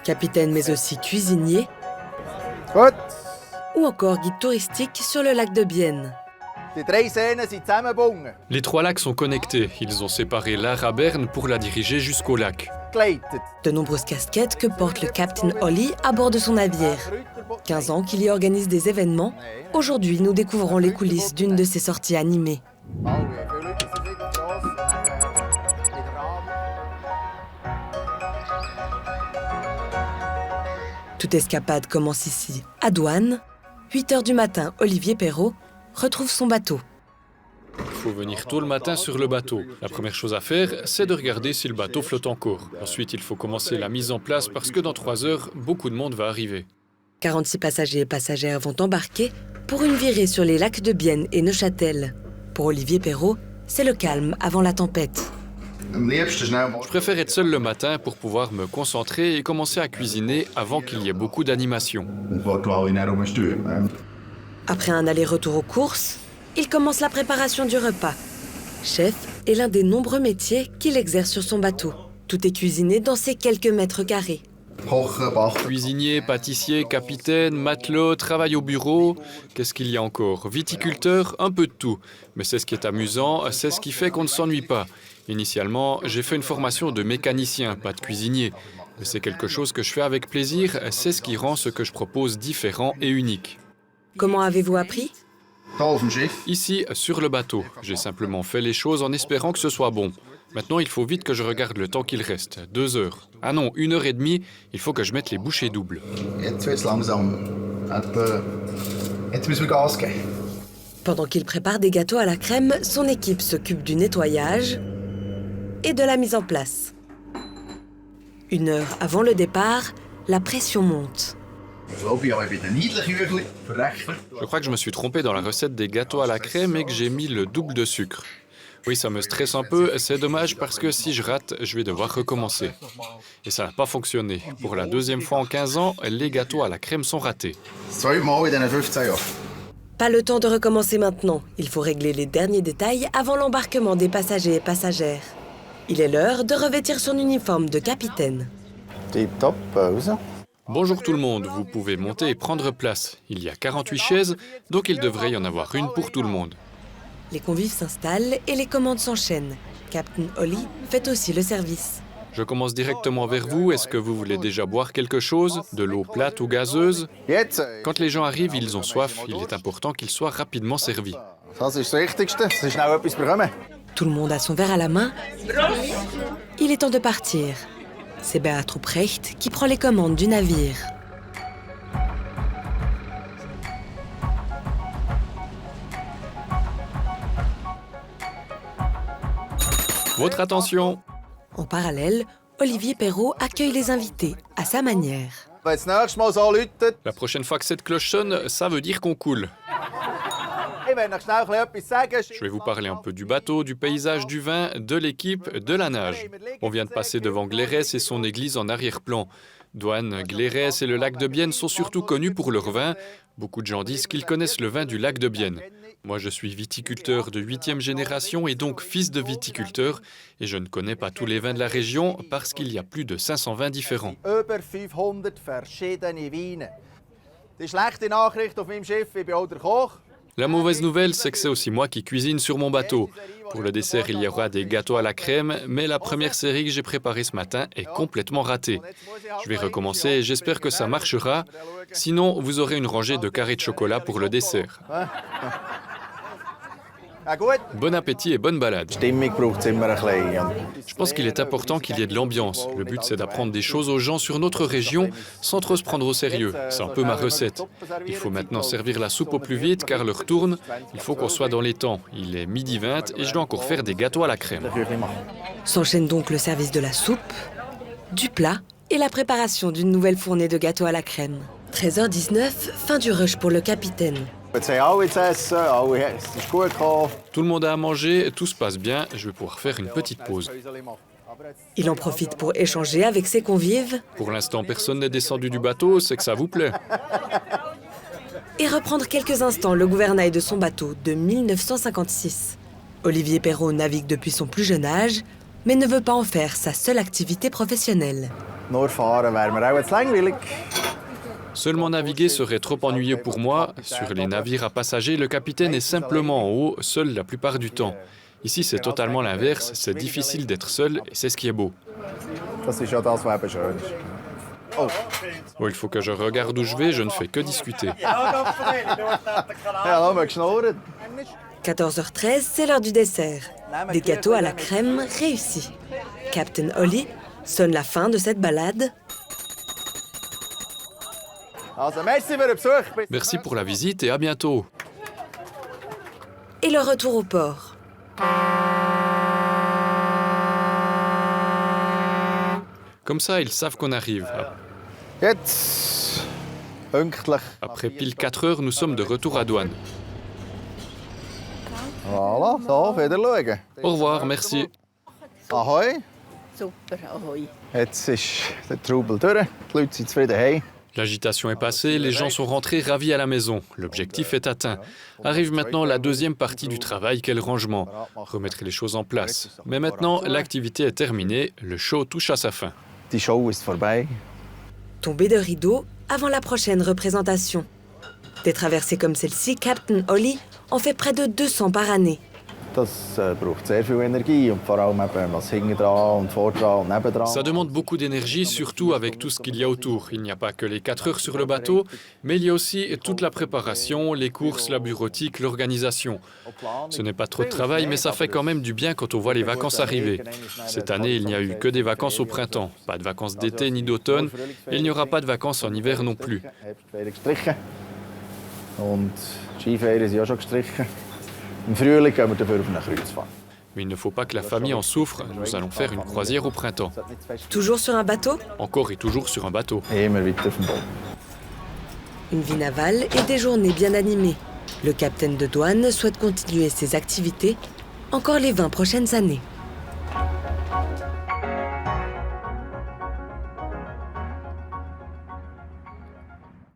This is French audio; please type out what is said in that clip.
Capitaine mais aussi cuisinier, Gut, ou encore guide touristique sur le lac de Bienne. die 3 Seen sind zusammengebunden, Les 3 lacs sont connectés. Ils ont séparé l'Ar à Berne pour la diriger jusqu'au lac. geleitet. De nombreuses casquettes que porte le Captain Olli à bord de son navire. 15 ans qu'il y organise des événements. Aujourd'hui, nous découvrons les coulisses d'une de ses sorties animées. Viele Leute sind wieder gross und dann in der Rahmen. Toute escapade commence ici, à Douane. 8 heures du matin, Olivier Perrault retrouve son bateau. Il faut venir tôt le matin sur le bateau. La première chose à faire, c'est de regarder si le bateau flotte encore. Ensuite, il faut commencer la mise en place parce que dans 3 heures, beaucoup de monde va arriver. 46 passagers et passagères vont embarquer pour une virée sur les lacs de Bienne et Neuchâtel. Pour Olivier Perrault, c'est le calme avant la tempête. Je préfère être seul le matin pour pouvoir me concentrer et commencer à cuisiner avant qu'il y ait beaucoup d'animation. Après un aller-retour aux courses, il commence la préparation du repas. Chef est l'un des nombreux métiers qu'il exerce sur son bateau. Tout est cuisiné dans ces quelques mètres carrés. Cuisinier, pâtissier, capitaine, matelot, travail au bureau. Qu'est-ce qu'il y a encore? Viticulteur, un peu de tout. Mais c'est ce qui est amusant, c'est ce qui fait qu'on ne s'ennuie pas. Initialement, j'ai fait une formation de mécanicien, pas de cuisinier. Mais c'est quelque chose que je fais avec plaisir, c'est ce qui rend ce que je propose différent et unique. Comment avez-vous appris? Ici, sur le bateau, j'ai simplement fait les choses en espérant que ce soit bon. Maintenant, il faut vite que je regarde le temps qu'il reste. 2 heures. Ah non, 1h30, il faut que je mette les bouchées doubles. Pendant qu'il prépare des gâteaux à la crème, son équipe s'occupe du nettoyage et de la mise en place. 1 heure avant le départ, la pression monte. Je crois que je me suis trompé dans la recette des gâteaux à la crème et que j'ai mis le double de sucre. Oui, ça me stresse un peu, c'est dommage parce que si je rate, je vais devoir recommencer. Et ça n'a pas fonctionné. Pour la 2e fois en 15 ans, les gâteaux à la crème sont ratés. Pas le temps de recommencer maintenant. Il faut régler les derniers détails avant l'embarquement des passagers et passagères. Il est l'heure de revêtir son uniforme de capitaine. Tip-top, raus. Bonjour tout le monde, vous pouvez monter et prendre place. Il y a 48 chaises, donc il devrait y en avoir une pour tout le monde. Les convives s'installent et les commandes s'enchaînent. Captain Olli fait aussi le service. Je commence directement vers vous. Est-ce que vous voulez déjà boire quelque chose? De l'eau plate ou gazeuse? Jetzt, Quand les gens arrivent, ils ont soif. Il est important qu'ils soient rapidement servis. das ist das Wichtigste. Sie schnell etwas bekommen. Tout le monde a son verre à la main. Il est temps de partir. C'est Beat Ruprecht qui prend les commandes du navire. Votre attention! En parallèle, Olivier Perrault accueille les invités à sa manière. Wenn das nächste Mal so läutet, La prochaine fois que cette cloche sonne, ça veut dire qu'on coule. ich will euch schnell etwas sagen. Je vais vous parler un peu du bateau, du paysage, du vin, de l'équipe, de la nage. On vient de passer devant Glérès et son église en arrière-plan. Douane, Glérès et le lac de Bienne sont surtout connus pour leur vin. Beaucoup de gens disent qu'ils connaissent le vin du lac de Bienne. Moi, je suis viticulteur de 8e génération et donc fils de viticulteur. Et je ne connais pas tous les vins de la région parce qu'il y a plus de 500 vins différents. Über 500 verschiedene Weine. Die schlechte Nachricht auf meinem Schiff, ich bin auch der Koch. La mauvaise nouvelle, c'est que c'est aussi moi qui cuisine sur mon bateau. Pour le dessert, il y aura des gâteaux à la crème, mais la première série que j'ai préparée ce matin est complètement ratée. Je vais recommencer et j'espère que ça marchera. Sinon, vous aurez une rangée de carrés de chocolat pour le dessert. Ja gut. Bon appétit et bonne balade. Stimmung braucht es immer ein bisschen. Je pense qu'il est important qu'il y ait de l'ambiance. Le but, c'est d'apprendre des choses aux gens sur notre région sans trop se prendre au sérieux. C'est un peu ma recette. Il faut maintenant servir la soupe au plus vite car l'heure tourne. Il faut qu'on soit dans les temps. Il est 12h20 et je dois encore faire des gâteaux à la crème. S'enchaîne donc le service de la soupe, du plat et la préparation d'une nouvelle fournée de gâteaux à la crème. 13h19, fin du rush pour le capitaine. Jetzt haben alle zu essen, es ist gut gekommen. Tout le monde a à manger, tout se passe bien. Je vais pouvoir faire une petite pause. Il en profite pour échanger avec ses convives Pour l'instant, personne n'est descendu du bateau, c'est que ça vous plaît. et reprendre quelques instants le gouvernail de son bateau de 1956. Olivier Perrault navigue depuis son plus jeune âge, mais ne veut pas en faire sa seule activité professionnelle. Nur fahren wäre mir auch jetzt langweilig. Seulement naviguer serait trop ennuyeux pour moi. Sur les navires à passagers, le capitaine est simplement en haut, seul la plupart du temps. Ici, c'est totalement l'inverse. C'est difficile d'être seul et c'est ce qui est beau. Das ist ja das, was eben schön ist. Oh. Oh, il faut que je regarde où je vais, je ne fais que discuter. Ja, da möchtest du schnurren. 14h13, c'est l'heure du dessert. Des gâteaux à la crème réussis. Captain Ollie sonne la fin de cette balade. Also, merci für den Besuch. Bis Merci pour la visite et à bientôt. Et le retour au port. Comme ça, ils savent qu'on arrive. Jetzt pünktlich. Après pile 4 heures, nous sommes de retour à Douane. Voilà, so, wieder schauen. Au revoir, merci. Ahoi. Super, ahoi. Jetzt ist der Trubel durch. Die Leute sind zufrieden heim. L'agitation est passée, les gens sont rentrés ravis à la maison. L'objectif est atteint. Arrive maintenant la deuxième partie du travail qu'est le rangement, remettre les choses en place. Mais maintenant, l'activité est terminée, le show touche à sa fin. Die Show ist vorbei. Tombé de rideau avant la prochaine représentation. Des traversées comme celle-ci, Captain Ollie en fait près de 200 par année. Das braucht sehr viel Energie und vor allem eben was hinten dran und vor dran und neben dran. Ça demande beaucoup d'énergie, surtout avec tout ce qu'il y a autour. Il n'y a pas que les 4 heures sur le bateau, mais il y a aussi toute la préparation, les courses, la bureautique, l'organisation. Ce n'est pas trop de travail, mais ça fait quand même du bien quand on voit les vacances arriver. Cette année, il n'y a eu que des vacances au printemps, pas de vacances d'été ni d'automne, et il n'y aura pas de vacances en hiver non plus. Und die Skiferien sind ja schon gestrichen. Im Frühling gehen wir dafür auf eine Kreuzfahrt. Mais il ne faut pas que la famille en souffre, nous allons faire une croisière au printemps. Toujours sur un bateau, Encore et toujours sur un bateau. Immer weiter auf dem Boot. une vie navale et des journées bien animées. Le capitaine de douane souhaite continuer ses activités encore les 20 prochaines années.